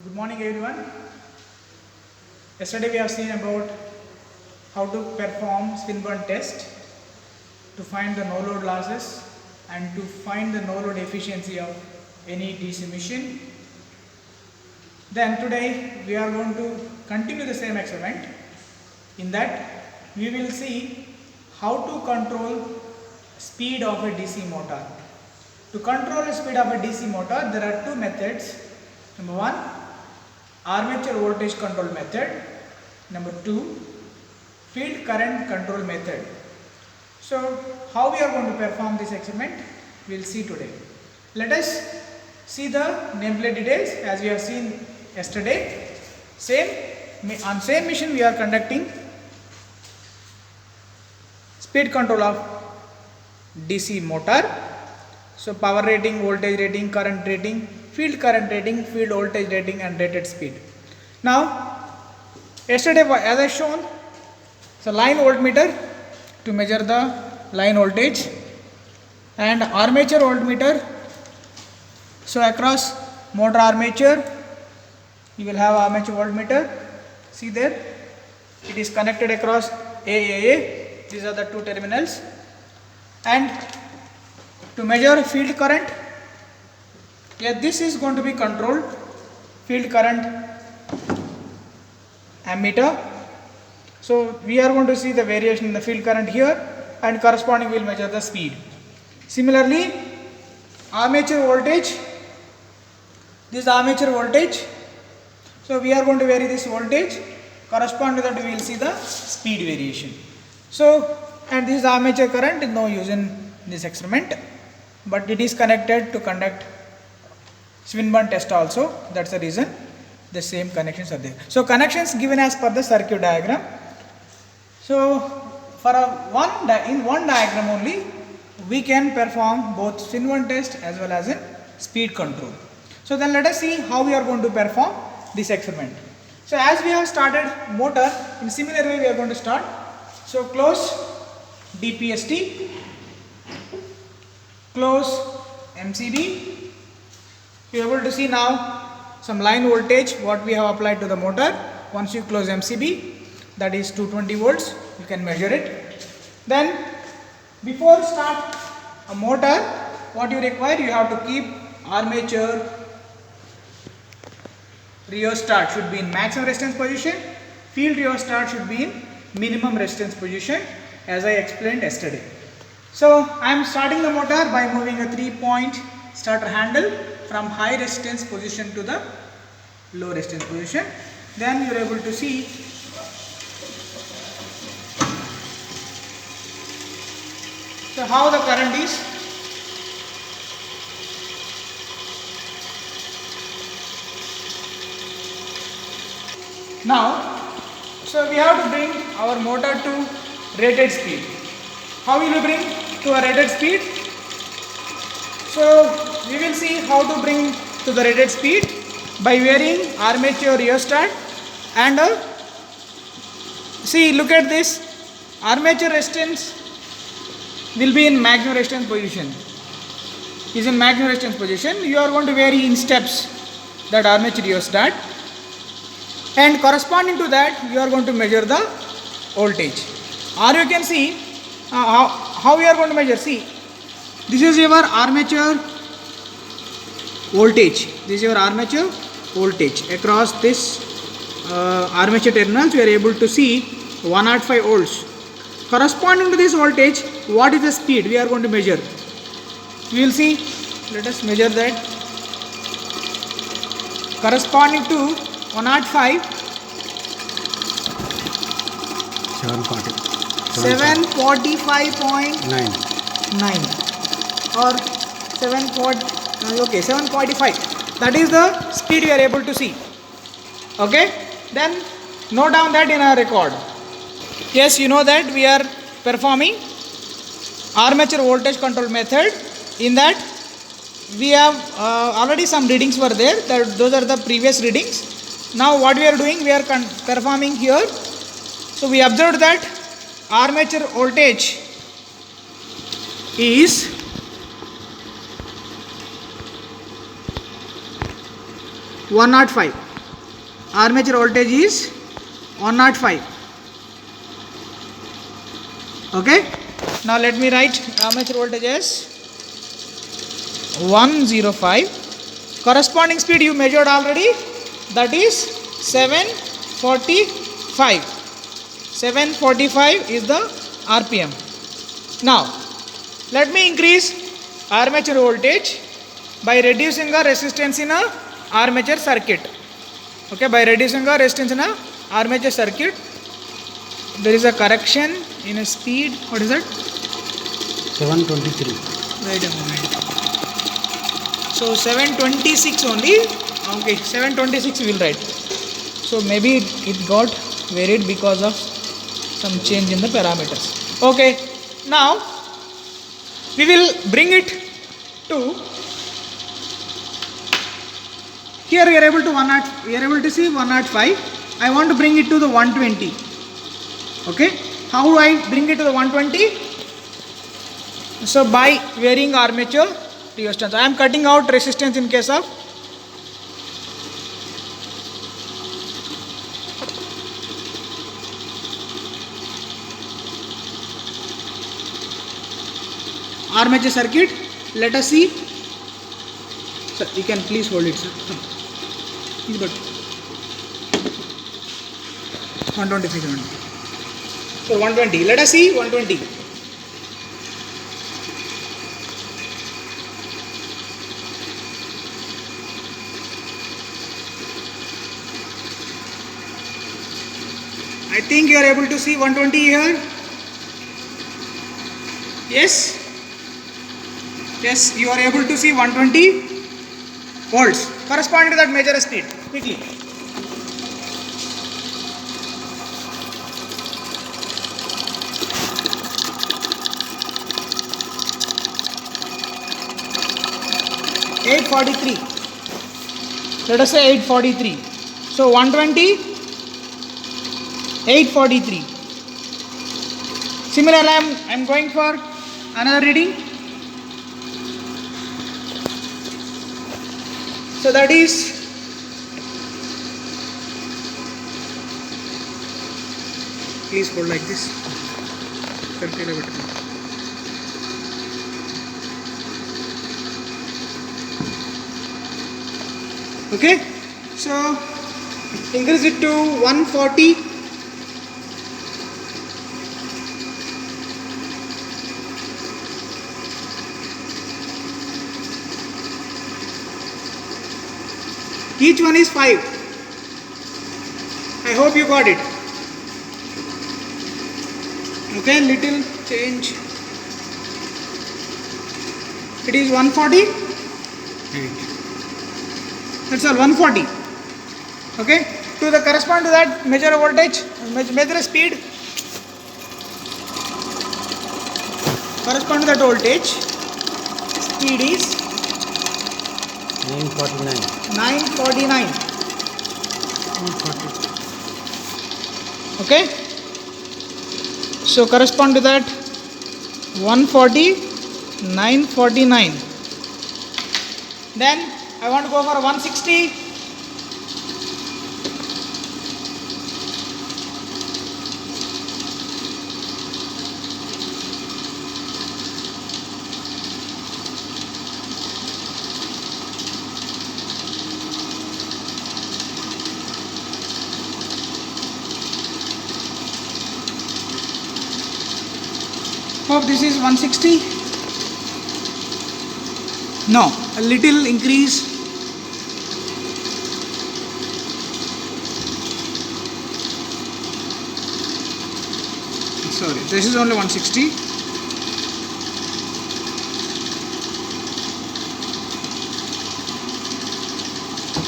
Good morning everyone. Yesterday we have seen about how to perform Swinburne test to find the no load losses and to find the no load efficiency of any DC machine. Then today we are going to continue the same experiment. In that we will see how to control speed of a DC motor. To control the speed of a DC motor there are two methods. Number one, armature voltage control method. Number two, field current control method. So how we are going to perform this experiment we will see today. Let us see the nameplate details as we have seen yesterday. On same machine we are conducting speed control of DC motor. So power rating, voltage rating, current rating, field current rating, field voltage rating and rated speed. Now yesterday as I shown, so line voltmeter to measure the line voltage and armature voltmeter. So across motor armature you will have armature voltmeter. See there, it is connected across AAA. These are the two terminals. And to measure field current, this is going to be controlled field current ammeter. So we are going to see the variation in the field current here and corresponding we will measure the speed. Similarly, armature voltage, this is armature voltage. So we are going to vary this voltage, corresponding to that we will see the speed variation. So, and this is armature current, is no use in this experiment, but it is connected to conduct Swinburne test also. That's the reason the same connections are there. So connections given as per the circuit diagram. So for in one diagram only we can perform both Swinburne test as well as in speed control. So then let us see how we are going to perform this experiment. So as we have started motor, in similar way we are going to start. So close DPST, close MCB. You are able to see now some line voltage what we have applied to the motor. Once you close MCB, that is 220 volts, you can measure it. Then before start a motor, what you require, you have to keep armature rheostat should be in maximum resistance position, field rheostat should be in minimum resistance position as I explained yesterday. So I am starting the motor by moving a 3-point starter handle from high resistance position to the low resistance position. Then you are able to see so how the current is. Now, so we have to bring our motor to rated speed. How will you bring to a rated speed? So we will see how to bring to the rated speed by varying armature rheostat and see, look at this, armature resistance will be in maximum resistance position, is in maximum resistance position. You are going to vary in steps that armature rheostat, and corresponding to that you are going to measure the voltage. Or you can see how we are going to measure. See, this is your armature voltage. This is your armature voltage. Across this armature terminals, we are able to see 105 volts. Corresponding to this voltage, what is the speed we are going to measure? We will see. Let us measure that. Corresponding to 105, 745.9 or 745. That is the speed we are able to see. Okay, then note down that in our record. Yes, you know that we are performing armature voltage control method. In that we have already some readings were there. Those are the previous readings. Now what we are doing, we are performing here. So we observed that armature voltage is 105. armature voltage is 105. Okay, now let me write armature voltage as 105. Corresponding speed you measured already, that is 745. 745 is the RPM. Now let me increase armature voltage by reducing the resistance in a armature circuit. Okay, by reducing the resistance in a armature circuit, there is a correction in a speed. What is it? 723. Wait a moment. So 726 only. Okay, 726 we will write. So maybe it got varied because of some change in the parameters. Okay, now we will bring it to here. We are able to see 105. I want to bring it to the 120. Okay, how do I bring it to the 120? So by varying armature resistance. I am cutting out resistance in case of armature circuit. Let us see. Sir, you can please hold it, sir. But 123. So 120. Let us see 120. I think you are able to see 120 here. Yes. Yes, you are able to see 120 volts corresponding to that measure speed. Quickly. $843. Let us say 843. So 120, 843. Similarly, I am going for another reading. So that is please hold like this. Okay, so increase it to 140. Each one is 5. I hope you got it. Okay, little change. It is 140. That's all, 140. Okay, to the correspond to that measure voltage, measure speed, correspond to that voltage. Speed is 949. Okay, so correspond to that 140, 949. Then I want to go for 160. Hope this is 160. No, a little increase. Sorry, this is only 160.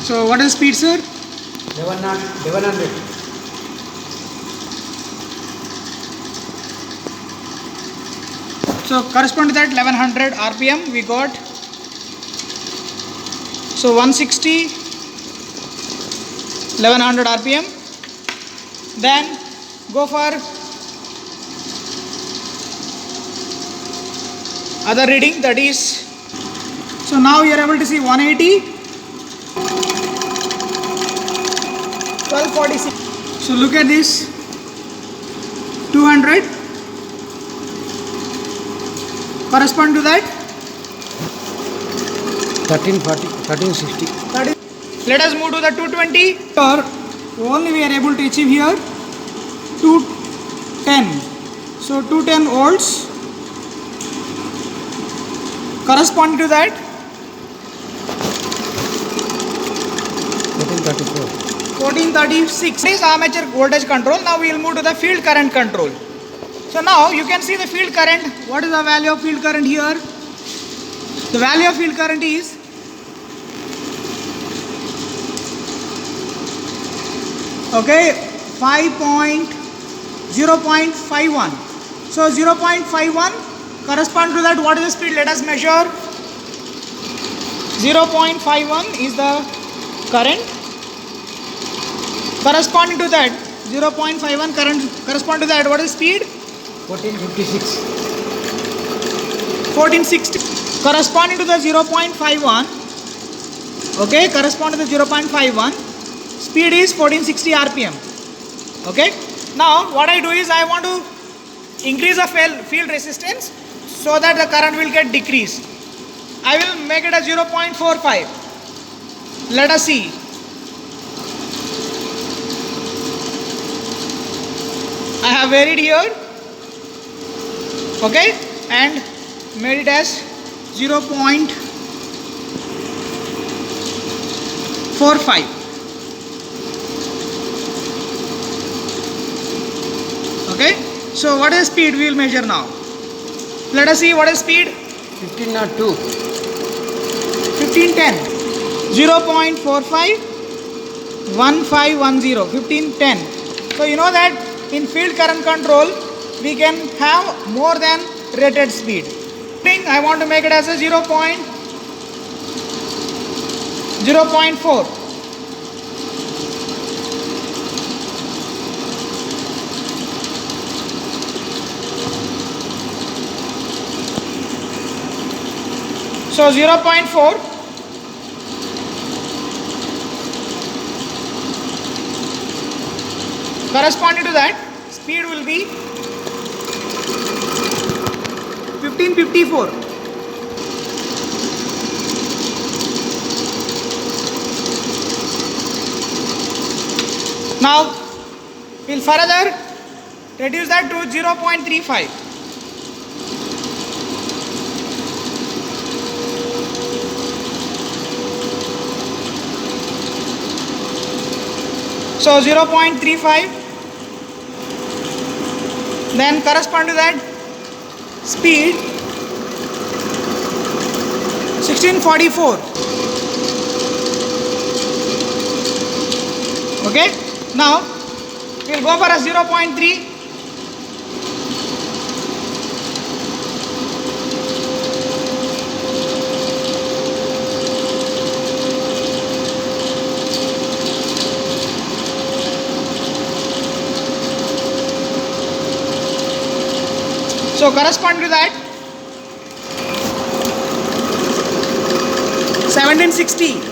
So what is speed, sir? 1100. So correspond to that 1100 RPM we got. So 160, 1100 RPM. Then go for other reading, that is, so now you are able to see 180. 1246. So look at this. 200 correspond to that 1340, 1360. 30. Let us move to the 220. Or only we are able to achieve here 210. So 210 volts corresponding to that 1434. 1436 is armature voltage control. Now we will move to the field current control. So now you can see the field current. What is the value of field current here? The value of field current is okay 0.51. So 0.51 correspond to that. What is the speed? Let us measure. 0.51 is the current. Corresponding to that 0.51 current correspond to that. What is speed? 1456. 1460 corresponding to the 0.51. Okay, correspond to the 0.51. Speed is 1460 rpm. Okay. Now what I do is I want to increase the field resistance so that the current will get decreased. I will make it a 0.45. Let us see. I have varied here, okay, and made it as 0.45. Okay, so what is speed we will measure now? Let us see what is speed. 1502. 1510. 0.45 1510. 1510. So you know that in field current control we can have more than rated speed. I want to make it as a 0.4. So 0.4. Corresponding to that speed will be 1554. Now we'll further reduce that to 0.35. So 0.35. Then correspond to that speed 1644. Okay. Now we'll go for a 0.3. So correspond to that 1760.